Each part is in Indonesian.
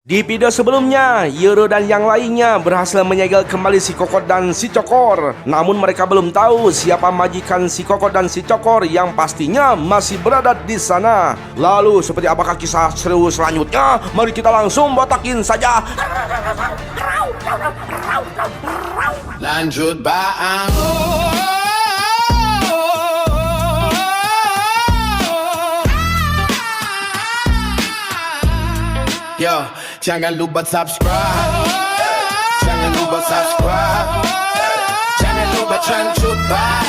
Di video sebelumnya, Yuru dan yang lainnya berhasil menyegel kembali si Kokot dan si Cokor. Namun mereka belum tahu siapa majikan si Kokot dan si Cokor yang pastinya masih berada di sana. Lalu seperti apakah kisah seru selanjutnya? Mari kita langsung botakin saja. Lanjut baang. Yo, jangan lupa subscribe. Jangan lupa subscribe. Jangan lupa lanjut baang.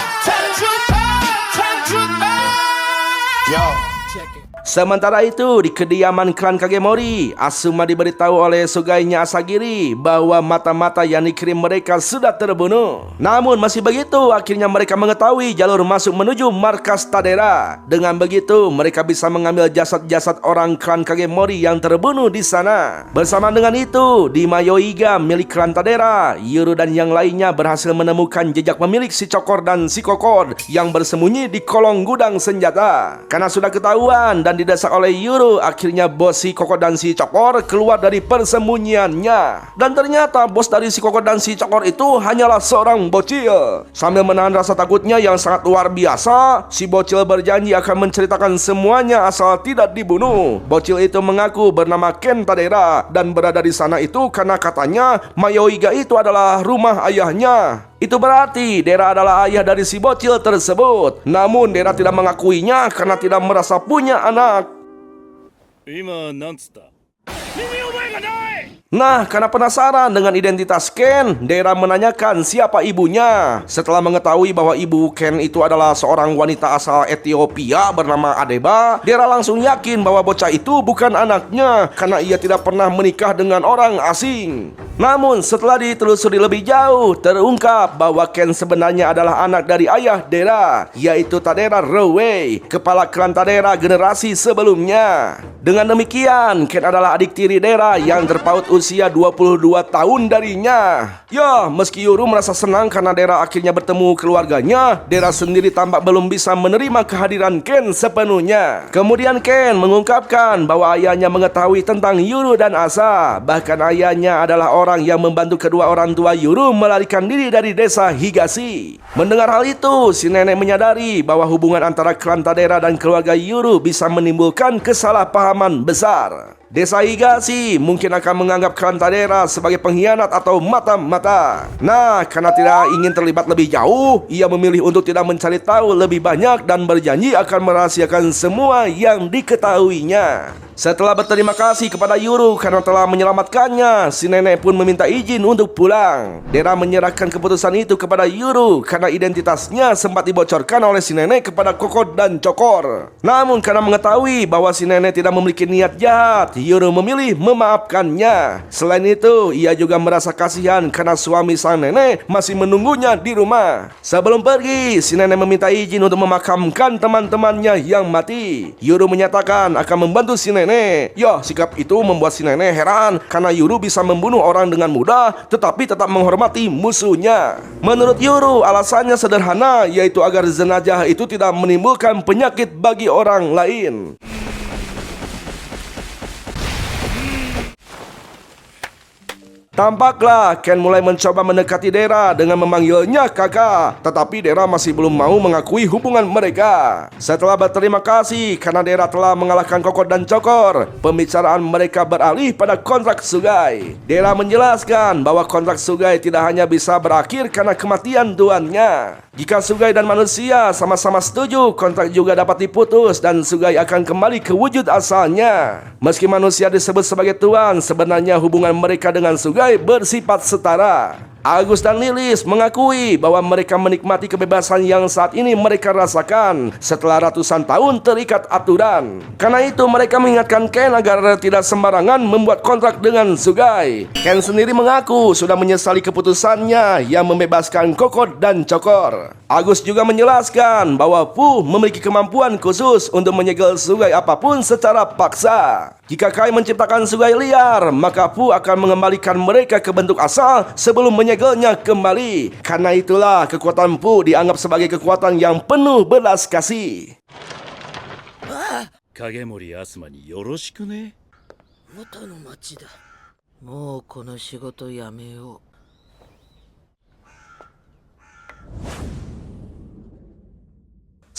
Yo, check it. Sementara itu, di kediaman klan Kagemori, Asuma diberitahu oleh Sugainya Asagiri bahwa mata-mata yang dikirim mereka sudah terbunuh. Namun masih begitu, akhirnya mereka mengetahui jalur masuk menuju markas Tadera. Dengan begitu, mereka bisa mengambil jasad-jasad orang klan Kagemori yang terbunuh di sana. Bersama dengan itu, di Mayoiga milik klan Tadera, Yuru dan yang lainnya berhasil menemukan jejak pemilik si Cokor dan si Kokor yang bersembunyi di kolong gudang senjata. Karena sudah ketahuan dan didesak oleh Yuru, akhirnya bos si Kokor dan si Cokor keluar dari persembunyiannya. Dan ternyata bos dari si Kokor dan si Cokor itu hanyalah seorang bocil. Sambil menahan rasa takutnya yang sangat luar biasa, si bocil berjanji akan menceritakan semuanya asal tidak dibunuh. Bocil itu mengaku bernama Ken Tadera dan berada di sana itu karena katanya Mayoiga itu adalah rumah ayahnya. Itu berarti Dera adalah ayah dari si bocil tersebut. Namun Dera tidak mengakuinya karena tidak merasa punya anak. Nah, karena penasaran dengan identitas Ken, Dera menanyakan siapa ibunya. Setelah mengetahui bahwa ibu Ken itu adalah seorang wanita asal Ethiopia bernama Adeba, Dera langsung yakin bahwa bocah itu bukan anaknya karena ia tidak pernah menikah dengan orang asing. Namun setelah ditelusuri lebih jauh, terungkap bahwa Ken sebenarnya adalah anak dari ayah Dera, yaitu Tadera Rowei, kepala klan Tadera generasi sebelumnya. Dengan demikian, Ken adalah adik tiri Dera yang terpaut usia 22 tahun darinya. Ya, meski Yuru merasa senang karena Dera akhirnya bertemu keluarganya, Dera sendiri tampak belum bisa menerima kehadiran Ken sepenuhnya. Kemudian Ken mengungkapkan bahwa ayahnya mengetahui tentang Yuru dan Asa. Bahkan ayahnya adalah orang yang membantu kedua orang tua Yuru melarikan diri dari desa Higashi. Mendengar hal itu, si nenek menyadari bahwa hubungan antara klan Tadera dan keluarga Yuru bisa menimbulkan kesalahpahaman besar. Desa Higashi mungkin akan menganggap klan Tadera sebagai pengkhianat atau mata-mata. Nah, karena tidak ingin terlibat lebih jauh, ia memilih untuk tidak mencari tahu lebih banyak dan berjanji akan merahasiakan semua yang diketahuinya. Setelah berterima kasih kepada Yuru karena telah menyelamatkannya, si nenek pun meminta izin untuk pulang. Dera menyerahkan keputusan itu kepada Yuru karena identitasnya sempat dibocorkan oleh si nenek kepada Kokot dan Cokor. Namun karena mengetahui bahwa si nenek tidak memiliki niat jahat, Yuru memilih memaafkannya. Selain itu, ia juga merasa kasihan karena suami sang nenek masih menunggunya di rumah. Sebelum pergi, si nenek meminta izin untuk memakamkan teman-temannya yang mati. Yuru menyatakan akan membantu si nenek. Ya, sikap itu membuat si nenek heran karena Yuru bisa membunuh orang dengan mudah tetapi tetap menghormati musuhnya. Menurut Yuru, alasannya sederhana, yaitu agar jenazah itu tidak menimbulkan penyakit bagi orang lain. Tampaklah Ken mulai mencoba mendekati Dera dengan memanggilnya kakak, tetapi Dera masih belum mau mengakui hubungan mereka. Setelah berterima kasih karena Dera telah mengalahkan Kokot dan Cokor, pembicaraan mereka beralih pada kontrak Sugai. Dera menjelaskan bahwa kontrak Sugai tidak hanya bisa berakhir karena kematian tuannya. Jika Sugai dan manusia sama-sama setuju, kontrak juga dapat diputus dan Sugai akan kembali ke wujud asalnya. Meski manusia disebut sebagai tuan, sebenarnya hubungan mereka dengan Sugai bersifat setara. Agus dan Lilis mengakui bahwa mereka menikmati kebebasan yang saat ini mereka rasakan setelah ratusan tahun terikat aturan. Karena itu mereka mengingatkan Ken agar tidak sembarangan membuat kontrak dengan Sugai. Ken sendiri mengaku sudah menyesali keputusannya yang membebaskan Kokot dan Cokor. Agus juga menjelaskan bahwa Fu memiliki kemampuan khusus untuk menyegel Sugai apapun secara paksa. Jika Kai menciptakan Sugai liar, maka Fu akan mengembalikan mereka ke bentuk asal sebelum menyegelnya kembali. Karena itulah kekuatan Fu dianggap sebagai kekuatan yang penuh belas kasih. 影森アスマによろしくね。元の町だ。もうこの仕事やめよう。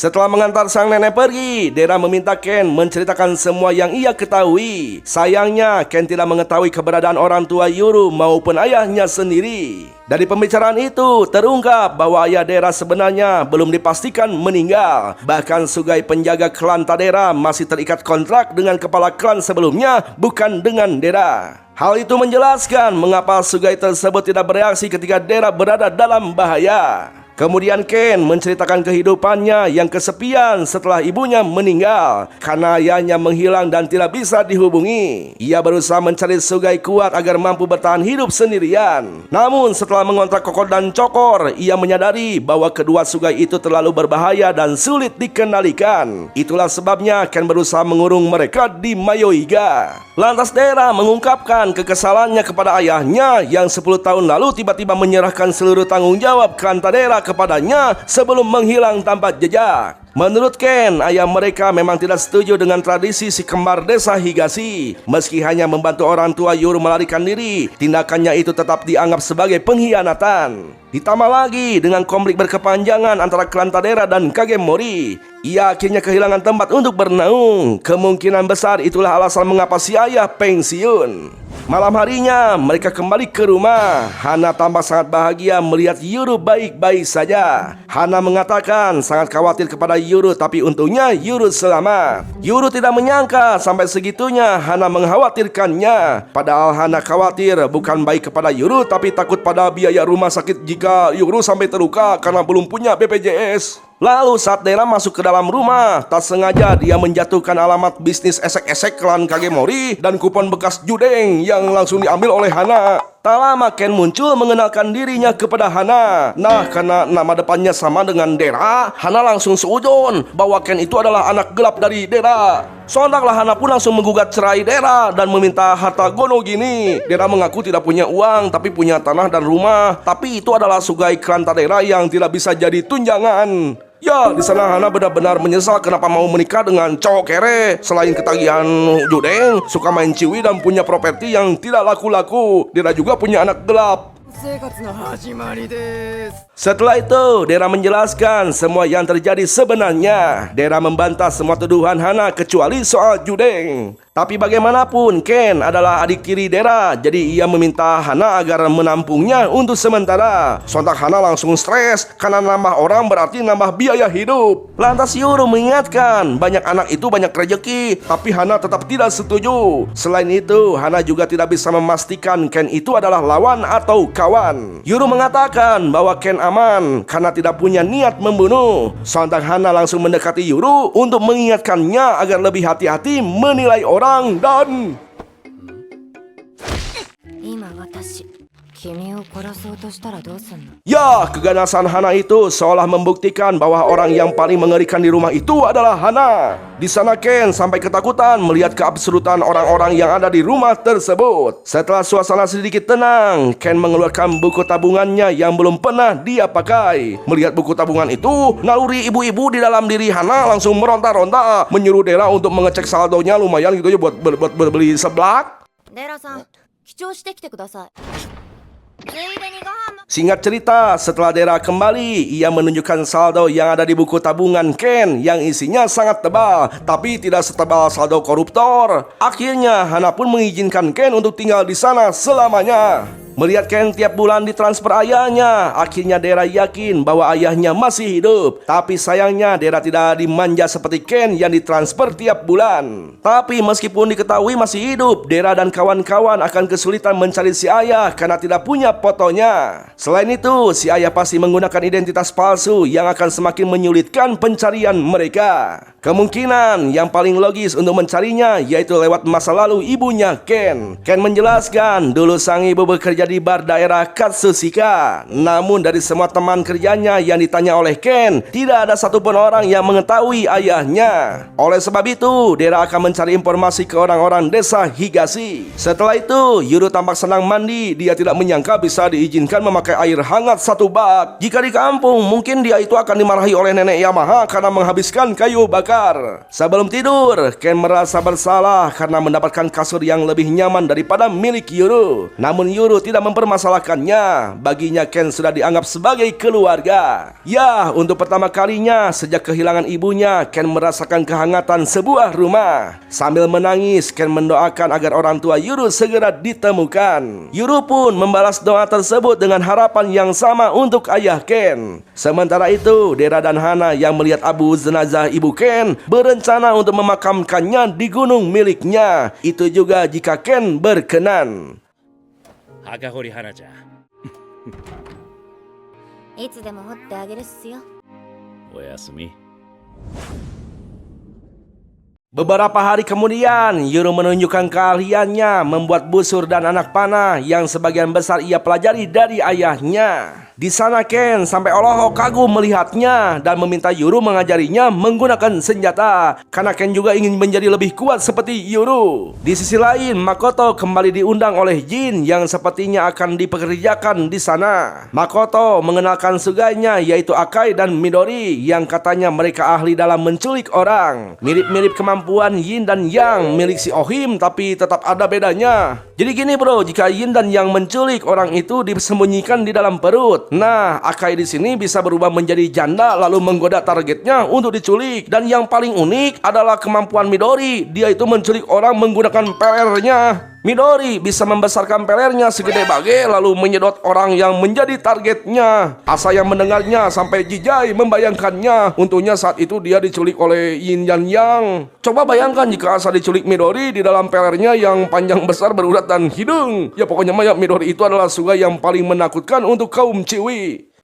Setelah mengantar sang nenek pergi, Dera meminta Ken menceritakan semua yang ia ketahui. Sayangnya, Ken tidak mengetahui keberadaan orang tua Yuru maupun ayahnya sendiri. Dari pembicaraan itu, terungkap bahwa ayah Dera sebenarnya belum dipastikan meninggal. Bahkan Sugai penjaga klan Tadera masih terikat kontrak dengan kepala klan sebelumnya, bukan dengan Dera. Hal itu menjelaskan mengapa Sugai tersebut tidak bereaksi ketika Dera berada dalam bahaya. Kemudian Ken menceritakan kehidupannya yang kesepian setelah ibunya meninggal karena ayahnya menghilang dan tidak bisa dihubungi. Ia berusaha mencari Sugai kuat agar mampu bertahan hidup sendirian. Namun setelah mengontrak Kokor dan Cokor, ia menyadari bahwa kedua Sugai itu terlalu berbahaya dan sulit dikendalikan. Itulah sebabnya Ken berusaha mengurung mereka di Mayoiga. Lantas Dera mengungkapkan kekesalannya kepada ayahnya yang 10 tahun lalu tiba-tiba menyerahkan seluruh tanggung jawab klan Tadera kepadanya sebelum menghilang tanpa jejak. Menurut Ken, ayah mereka memang tidak setuju dengan tradisi si kembar desa Higashi. Meski hanya membantu orang tua Yuru melarikan diri, tindakannya itu tetap dianggap sebagai pengkhianatan. Ditambah lagi dengan konflik berkepanjangan antara klan Tadera dan Kagemori, ia akhirnya kehilangan tempat untuk bernaung. Kemungkinan besar itulah alasan mengapa si ayah pensiun. Malam harinya mereka kembali ke rumah. Hana tampak sangat bahagia melihat Yuru baik-baik saja. Hana mengatakan sangat khawatir kepada Yuru, tapi untungnya Yuru selamat. Yuru tidak menyangka sampai segitunya Hana mengkhawatirkannya. Padahal Hana khawatir bukan baik kepada Yuru, tapi takut pada biaya rumah sakit jika Yuru sampai terluka karena belum punya BPJS. Lalu saat Dera masuk ke dalam rumah, tak sengaja dia menjatuhkan alamat bisnis esek-esek klan Kagemori dan kupon bekas judeng yang langsung diambil oleh Hana. Tak lama Ken muncul mengenalkan dirinya kepada Hana. Nah, karena nama depannya sama dengan Dera, Hana langsung seujun bahwa Ken itu adalah anak gelap dari Dera. Sontaklah Hana pun langsung menggugat cerai Dera dan meminta harta gono gini. Dera mengaku tidak punya uang, tapi punya tanah dan rumah. Tapi itu adalah Sugai klan Tadera yang tidak bisa jadi tunjangan. Ya, di sana Hana benar-benar menyesal kenapa mau menikah dengan cowok kere. Selain ketagihan judeng, suka main ciwi dan punya properti yang tidak laku-laku, Dera juga punya anak gelap. Setelah itu, Dera menjelaskan semua yang terjadi sebenarnya. Dera membantah semua tuduhan Hana kecuali soal judeng. Tapi bagaimanapun, Ken adalah adik tiri Dera, jadi ia meminta Hana agar menampungnya untuk sementara. Sontak Hana langsung stres karena nambah orang berarti nambah biaya hidup. Lantas Yuru mengingatkan banyak anak itu banyak rezeki, tapi Hana tetap tidak setuju. Selain itu, Hana juga tidak bisa memastikan Ken itu adalah lawan atau kawan. Yuru mengatakan bahwa Ken aman karena tidak punya niat membunuh. Sontak Hana langsung mendekati Yuru untuk mengingatkannya agar lebih hati-hati menilai orang dan ya, keganasan Hana itu seolah membuktikan bahwa orang yang paling mengerikan di rumah itu adalah Hana. Di sana Ken sampai ketakutan melihat keabsurdan orang-orang yang ada di rumah tersebut. Setelah suasana sedikit tenang, Ken mengeluarkan buku tabungannya yang belum pernah dia pakai. Melihat buku tabungan itu, naluri ibu-ibu di dalam diri Hana langsung meronta-ronta, menyuruh Dera untuk mengecek saldonya lumayan gitu ya buat beli seblak. Dera-san, Singkat cerita, setelah Dera kembali, ia menunjukkan saldo yang ada di buku tabungan Ken yang isinya sangat tebal, tapi tidak setebal saldo koruptor. Akhirnya, Hana pun mengizinkan Ken untuk tinggal di sana selamanya. Melihat Ken tiap bulan ditransfer ayahnya, akhirnya Dera yakin bahwa ayahnya masih hidup. Tapi sayangnya Dera tidak dimanja seperti Ken yang ditransfer tiap bulan. Tapi meskipun diketahui masih hidup, Dera dan kawan-kawan akan kesulitan mencari si ayah karena tidak punya fotonya. Selain itu, si ayah pasti menggunakan identitas palsu yang akan semakin menyulitkan pencarian mereka. Kemungkinan yang paling logis untuk mencarinya yaitu lewat masa lalu ibunya Ken. Ken menjelaskan dulu sang ibu bekerja bekerja di bar daerah Katsushika. Namun dari semua teman kerjanya yang ditanya oleh Ken, tidak ada satupun orang yang mengetahui ayahnya. Oleh sebab itu, Dera akan mencari informasi ke orang-orang desa Higashi. Setelah itu, Yuru tampak senang mandi. Dia tidak menyangka bisa diizinkan memakai air hangat 1 bak. Jika di kampung, mungkin dia itu akan dimarahi oleh nenek Yamaha karena menghabiskan kayu bakar. Sebelum tidur, Ken merasa bersalah karena mendapatkan kasur yang lebih nyaman daripada milik Yuru. Namun Yuru tidak mempermasalahkannya. Baginya Ken sudah dianggap sebagai keluarga. Ya, untuk pertama kalinya sejak kehilangan ibunya, Ken merasakan kehangatan sebuah rumah. Sambil menangis, Ken mendoakan agar orang tua Yuru segera ditemukan. Yuru pun membalas doa tersebut dengan harapan yang sama untuk ayah Ken. Sementara itu, Dera dan Hana yang melihat abu jenazah ibu Ken berencana untuk memakamkannya di gunung miliknya. Itu juga jika Ken berkenan. 赤堀花ちゃんいつでも掘ってあげるっすよ。おやすみ Beberapa hari kemudian, Yuru menunjukkan keahliannya membuat busur dan anak panah yang sebagian besar ia pelajari dari ayahnya. Di sana Ken sampai Oloho kagum melihatnya dan meminta Yuru mengajarinya menggunakan senjata karena Ken juga ingin menjadi lebih kuat seperti Yuru. Di sisi lain, Makoto kembali diundang oleh Jin yang sepertinya akan dipekerjakan di sana. Makoto mengenalkan sugainya yaitu Akai dan Midori yang katanya mereka ahli dalam menculik orang. Mirip-mirip kemampuan Yin dan Yang milik si Ohim, tapi tetap ada bedanya. Jadi gini bro, jika Yin dan Yang menculik orang itu disembunyikan di dalam perut. Nah, Akai di sini bisa berubah menjadi janda lalu menggoda targetnya untuk diculik. Dan yang paling unik adalah kemampuan Midori. Dia itu menculik orang menggunakan pelernya. Midori bisa membesarkan pelernya segede bage lalu menyedot orang yang menjadi targetnya. Asa yang mendengarnya sampai jijai membayangkannya. Untungnya saat itu dia diculik oleh Yin dan Yang. Coba bayangkan jika Asa diculik Midori di dalam pelernya yang panjang besar berurat dan hidung. Ya pokoknya mah Midori itu adalah sugai yang paling menakutkan untuk kaum Ciwi.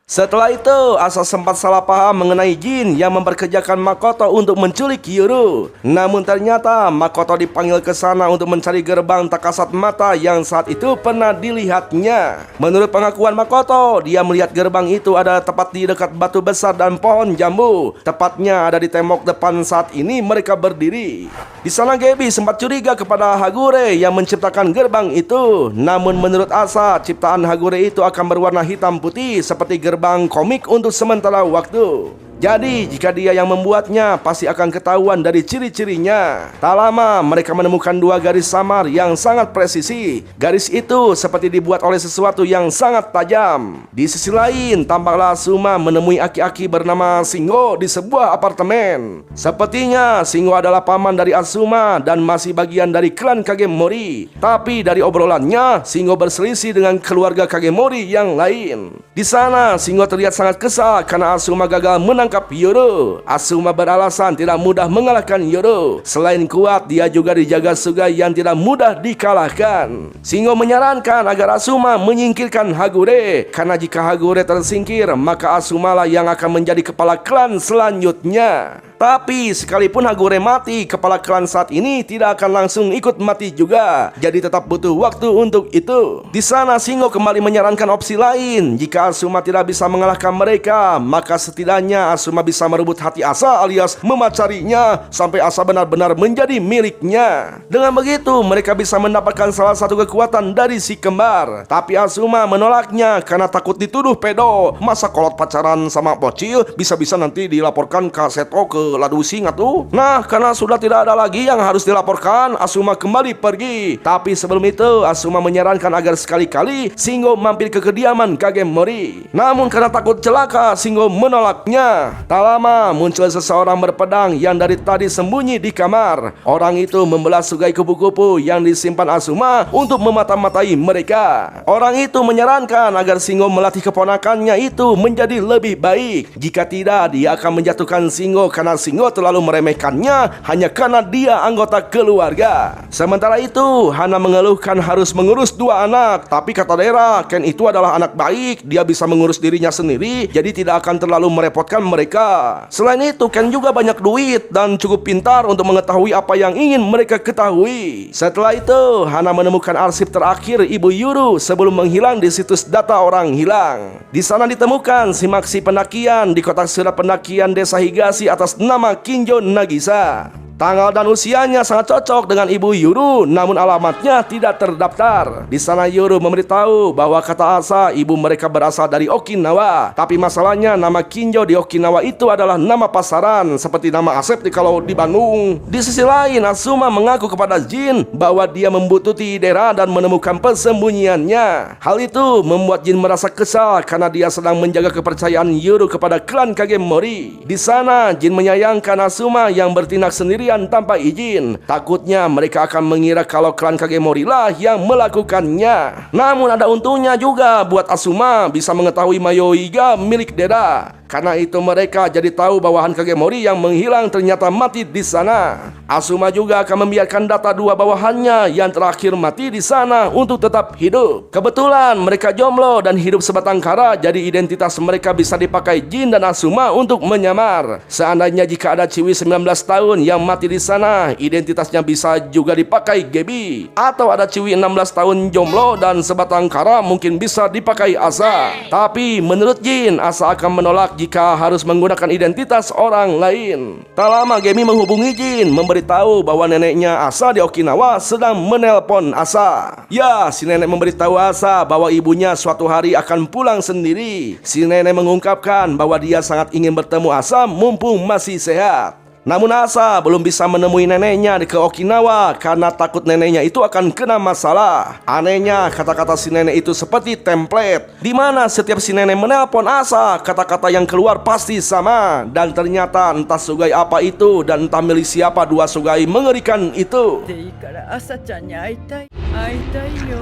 Setelah itu, Asa sempat salah paham mengenai Jin yang memperkerjakan Makoto untuk menculik Yuru. Namun ternyata Makoto dipanggil ke sana untuk mencari gerbang tak kasat mata yang saat itu pernah dilihatnya. Menurut pengakuan Makoto, dia melihat gerbang itu ada tepat di dekat batu besar dan pohon jambu. Tepatnya ada di tembok depan saat ini mereka berdiri. Di sana Gebi sempat curiga kepada Hagure yang menciptakan gerbang itu. Namun menurut Asa, ciptaan Hagure itu akan berwarna hitam putih seperti gerbang komik untuk sementara waktu. Jadi jika dia yang membuatnya pasti akan ketahuan dari ciri-cirinya. Tak lama mereka menemukan 2 garis samar yang sangat presisi. Garis itu seperti dibuat oleh sesuatu yang sangat tajam. Di sisi lain tampaklah Asuma menemui aki-aki bernama Shingo di sebuah apartemen. Sepertinya Shingo adalah paman dari Asuma dan masih bagian dari klan Kagemori. Tapi dari obrolannya Shingo berselisih dengan keluarga Kagemori yang lain. Di sana Shingo terlihat sangat kesal karena Asuma gagal menangkap Yuru. Asuma beralasan tidak mudah mengalahkan Yuru. Selain kuat, dia juga dijaga Sugai yang tidak mudah dikalahkan. Shingo menyarankan agar Asuma menyingkirkan Hagure, karena jika Hagure tersingkir, maka Asuma lah yang akan menjadi kepala klan selanjutnya. Tapi sekalipun Hagure mati, kepala klan saat ini tidak akan langsung ikut mati juga. Jadi tetap butuh waktu untuk itu. Di sana Shingo kembali menyarankan opsi lain. Jika Asuma tidak bisa mengalahkan mereka, maka setidaknya Asuma bisa merebut hati Asa alias memacarinya sampai Asa benar-benar menjadi miliknya. Dengan begitu mereka bisa mendapatkan salah satu kekuatan dari si kembar. Tapi Asuma menolaknya karena takut dituduh pedo. Masa kolot pacaran sama bocil, bisa-bisa nanti dilaporkan ke Seto ke Ladu Singa tuh. Nah, karena sudah tidak ada lagi yang harus dilaporkan, Asuma kembali pergi. Tapi sebelum itu Asuma menyarankan agar sekali-kali Shingo mampir ke kediaman Kagemori. Namun karena takut celaka, Shingo menolaknya. Tak lama muncul seseorang berpedang yang dari tadi sembunyi di kamar. Orang itu membelah sugai kupu-kupu yang disimpan Asuma untuk memata-matai mereka. Orang itu menyarankan agar Shingo melatih keponakannya itu menjadi lebih baik. Jika tidak, dia akan menjatuhkan Shingo karena Singo terlalu meremehkannya hanya karena dia anggota keluarga. Sementara itu, Hana mengeluhkan harus mengurus 2 anak. Tapi kata Dera, Ken itu adalah anak baik. Dia bisa mengurus dirinya sendiri, jadi tidak akan terlalu merepotkan mereka. Selain itu, Ken juga banyak duit dan cukup pintar untuk mengetahui apa yang ingin mereka ketahui. Setelah itu, Hana menemukan arsip terakhir Ibu Yuru sebelum menghilang di situs data orang hilang. Di sana ditemukan simaksi pendakian di kotak surat pendakian Desa Higashi atas nama Kinjo Nagisa. Tanggal dan usianya sangat cocok dengan Ibu Yuru, namun alamatnya tidak terdaftar. Di sana Yuru memberitahu bahwa kata asa ibu mereka berasal dari Okinawa. Tapi masalahnya nama Kinjo di Okinawa itu adalah nama pasaran, seperti nama Asep kalau di Bandung. Di sisi lain, Asuma mengaku kepada Jin bahwa dia membutuhkan Dera dan menemukan persembunyiannya. Hal itu membuat Jin merasa kesal karena dia sedang menjaga kepercayaan Yuru kepada klan Kagemori. Di sana, Jin menyayangkan Asuma yang bertindak sendiri tanpa izin. Takutnya mereka akan mengira kalau klan Kagemori lah yang melakukannya. Namun ada untungnya juga buat Asuma bisa mengetahui Mayoiga milik Dera. Karena itu mereka jadi tahu bawahan Kagemori yang menghilang ternyata mati di sana. Asuma juga akan membiarkan data 2 bawahannya yang terakhir mati di sana untuk tetap hidup. Kebetulan mereka jomblo dan hidup sebatang kara, jadi identitas mereka bisa dipakai Jin dan Asuma untuk menyamar. Seandainya jika ada Ciwi 19 tahun yang mati di sana, identitasnya bisa juga dipakai Gebi. Atau ada Ciwi 16 tahun jomblo dan sebatang kara, mungkin bisa dipakai Asa. Tapi menurut Jin, Asa akan menolak jika harus menggunakan identitas orang lain. Tak lama Gemi menghubungi Jin, memberitahu bahwa neneknya Asa di Okinawa sedang menelpon Asa. Ya, si nenek memberitahu Asa bahwa ibunya suatu hari akan pulang sendiri. Si nenek mengungkapkan bahwa dia sangat ingin bertemu Asa mumpung masih sehat. Namun Asa belum bisa menemui neneknya di Okinawa karena takut neneknya itu akan kena masalah. Anehnya, kata-kata si nenek itu seperti template, di mana setiap si nenek menelpon Asa, kata-kata yang keluar pasti sama. Dan ternyata entah sugai apa itu dan entah milik siapa 2 sugai mengerikan itu. でいいから朝ちゃんに会いたい会いたいよ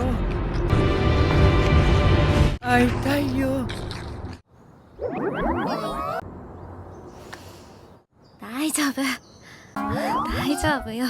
会いたいよ大丈夫大丈夫よ。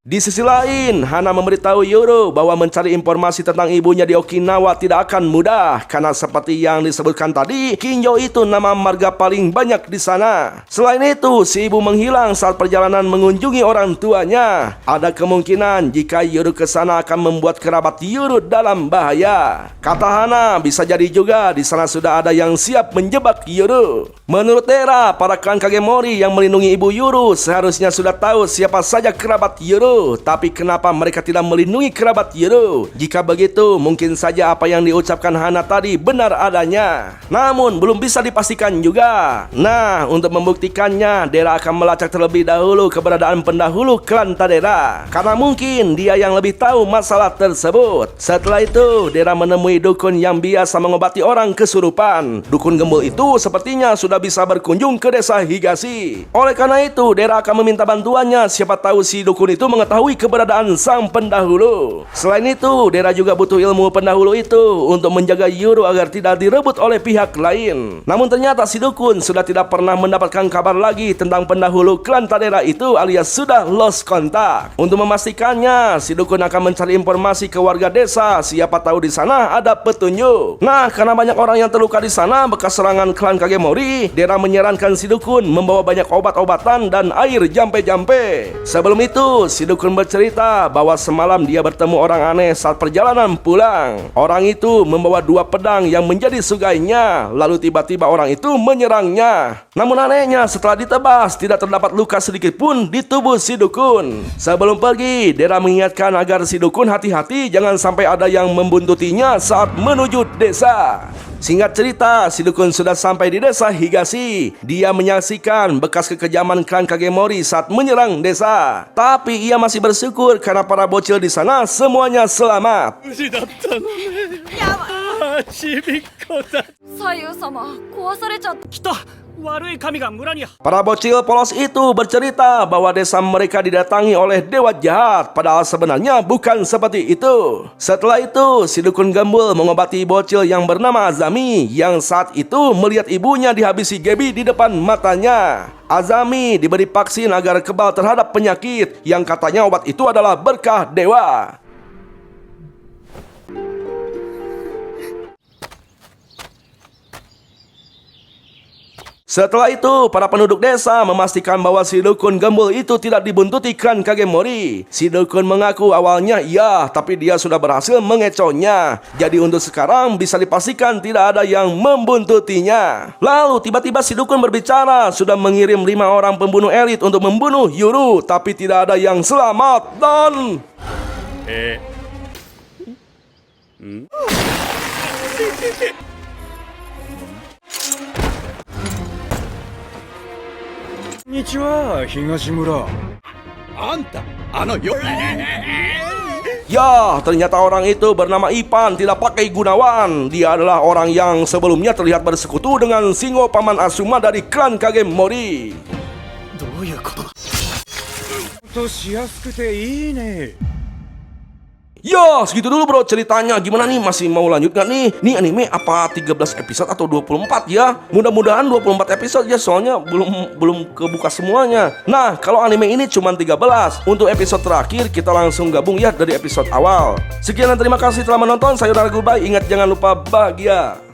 Di sisi lain, Hana memberitahu Yuru bahwa mencari informasi tentang ibunya di Okinawa tidak akan mudah karena seperti yang disebutkan tadi, Kinjo itu nama marga paling banyak di sana. Selain itu, si ibu menghilang saat perjalanan mengunjungi orang tuanya. Ada kemungkinan jika Yuru ke sana akan membuat kerabat Yuru dalam bahaya. Kata Hana, bisa jadi juga di sana sudah ada yang siap menjebak Yuru. Menurut Dera, para klan Kagemori yang melindungi ibu Yuru seharusnya sudah tahu siapa saja kerabat Yuru. Tapi kenapa mereka tidak melindungi kerabat Yuru? Jika begitu, mungkin saja apa yang diucapkan Hana tadi benar adanya. Namun, belum bisa dipastikan juga. Nah, untuk membuktikannya, Dera akan melacak terlebih dahulu keberadaan pendahulu klan Tadera. Karena mungkin dia yang lebih tahu masalah tersebut. Setelah itu, Dera menemui dukun yang biasa mengobati orang kesurupan. Dukun gembul itu sepertinya sudah bisa berkunjung ke desa Higashi. Oleh karena itu, Dera akan meminta bantuannya. Siapa tahu si dukun itu mengetahui keberadaan sang pendahulu. Selain itu, Dera juga butuh ilmu pendahulu itu untuk menjaga Yuru agar tidak direbut oleh pihak lain. Namun ternyata si dukun sudah tidak pernah mendapatkan kabar lagi tentang pendahulu klan Tadera itu, alias sudah lost kontak. Untuk memastikannya, si dukun akan mencari informasi ke warga desa. Siapa tahu di sana ada petunjuk. Nah, karena banyak orang yang terluka di sana bekas serangan klan Kagemori, Dera menyarankan si dukun membawa banyak obat-obatan dan air jampe-jampe. Sebelum itu, si dukun bercerita bahwa semalam dia bertemu orang aneh saat perjalanan pulang. Orang itu membawa 2 pedang yang menjadi sugainya. Lalu tiba-tiba orang itu menyerangnya. Namun anehnya, setelah ditebas tidak terdapat luka sedikit pun di tubuh si dukun. Sebelum pergi, Dera mengingatkan agar si dukun hati-hati jangan sampai ada yang membuntutinya saat menuju desa. Singkat cerita, si dukun sudah sampai di desa Higashi. Dia menyaksikan bekas kekejaman klan Kagemori saat menyerang desa. Tapi ia masih bersyukur karena para bocil di sana semuanya selamat. 無事だったのね。やばい。ちびっこだ。左右様壊されちゃった。来た悪い神が村に Para bocil polos itu bercerita bahwa desa mereka didatangi oleh dewa jahat, padahal sebenarnya bukan seperti itu. Setelah itu, si dukun gembul mengobati bocil yang bernama Azami yang saat itu melihat ibunya dihabisi Gebi di depan matanya. Azami diberi vaksin agar kebal terhadap penyakit yang katanya obat itu adalah berkah dewa. Setelah itu, para penduduk desa memastikan bahwa si dukun gembul itu tidak dibuntuti Klan Kagemori. Si dukun mengaku awalnya iya, tapi dia sudah berhasil mengecohnya. Jadi untuk sekarang bisa dipastikan tidak ada yang membuntutinya. Lalu tiba-tiba si dukun berbicara, sudah mengirim 5 orang pembunuh elit untuk membunuh Yuru, tapi tidak ada yang selamat dan... Ya, ternyata orang itu bernama Ipan, tidak pakai Gunawan. Dia adalah orang yang sebelumnya terlihat bersekutu dengan Singo Paman Asuma dari Klan Kagemori. Ya, segitu dulu bro ceritanya. Gimana nih, masih mau lanjut gak nih? Nih anime apa 13 episode atau 24 ya? Mudah-mudahan 24 episode ya, soalnya belum kebuka semuanya. Nah, kalau anime ini cuma 13. Untuk episode terakhir kita langsung gabung ya dari episode awal. Sekian dan terima kasih telah menonton. Sayonara, goodbye. Ingat jangan lupa bahagia.